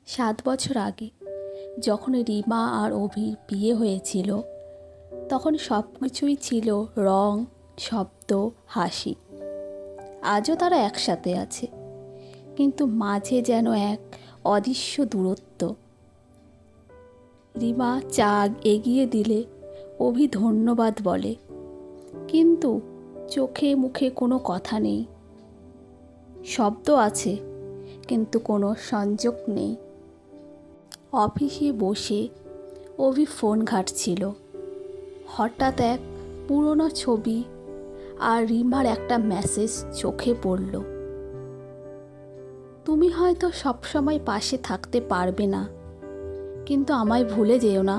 7 বছর আগে যখন রিমা আর অভির বিয়ে হয়েছিল, তখন সব কিছুই ছিল রং, শব্দ, হাসি। আজও তারা একসাথে আছে, কিন্তু মাঝে যেন এক অদৃশ্য দূরত্ব। রিমা চা এগিয়ে দিলে অভি ধন্যবাদ বলে, কিন্তু চোখে মুখে কোনো কথা নেই। শব্দ আছে, কিন্তু কোনো সংযোগ নেই। অফিসে বসে অভি ফোন ঘাঁটছিল। হঠাৎ এক পুরনো ছবি আর রিমার একটা মেসেজ চোখে পড়ল। তুমি হয়তো সবসময় পাশে থাকতে পারবে না, কিন্তু আমায় ভুলে যেও না।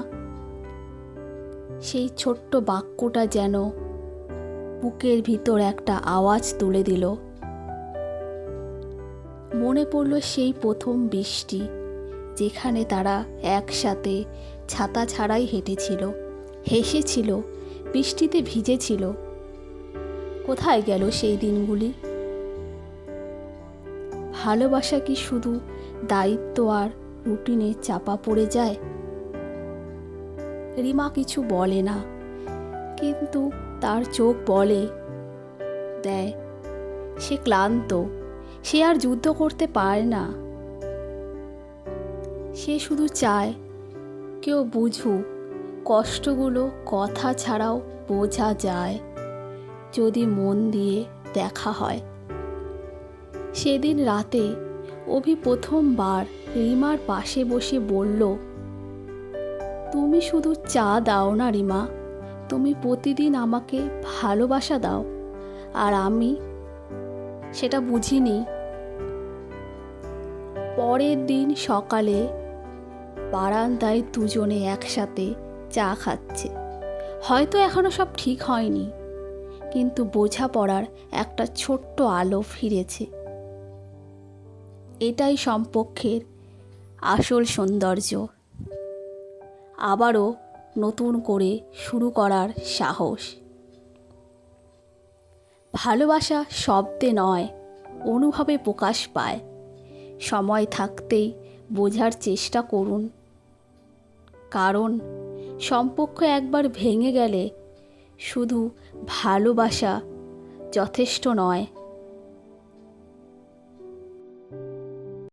সেই ছোট্ট বাক্যটা যেন বুকের ভিতর একটা আওয়াজ তুলে দিল। মনে পড়ল সেই প্রথম বৃষ্টি, যেখানে তারা একসাথে ছাতা ছাড়াই হেঁটেছিল, হেসেছিল, বৃষ্টিতে ভিজেছিল। কোথায় গেল সেই দিনগুলি? ভালোবাসা কি শুধু দায়িত্ব আর রুটিনে চাপা পড়ে যায়? রিমা কিছু বলে না, কিন্তু তার চোখ বলে দেয় সে ক্লান্ত, সে আর যুদ্ধ করতে পারে না। সে শুধু চায় কেউ বুঝুক, কষ্টগুলো কথা ছাড়াও বোঝা যায় যদি মন দিয়ে দেখা হয়। সেদিন রাতে অভি প্রথমবার রিমার পাশে বসে বলল, তুমি শুধু চা দাও না রিমা, তুমি প্রতিদিন আমাকে ভালোবাসা দাও, আর আমি সেটা বুঝিনি। পরের দিন সকালে বারান্দায় দুজনে একসাথে চা খাচ্ছে। হয়তো এখনো সব ঠিক হয়নি, কিন্তু বোঝাপড়ার একটা ছোট্ট আলো ফিরেছে। এটাই সম্পর্কের আসল সৌন্দর্য। আবারও নতুন করে শুরু করার সাহস। ভালোবাসা শব্দে নয়, অনুভবে প্রকাশ পায়। সময় থাকতেই বোঝার চেষ্টা করুন, কারণ সম্পর্ক একবার ভেঙে গেলে শুধু ভালোবাসা যথেষ্ট নয়।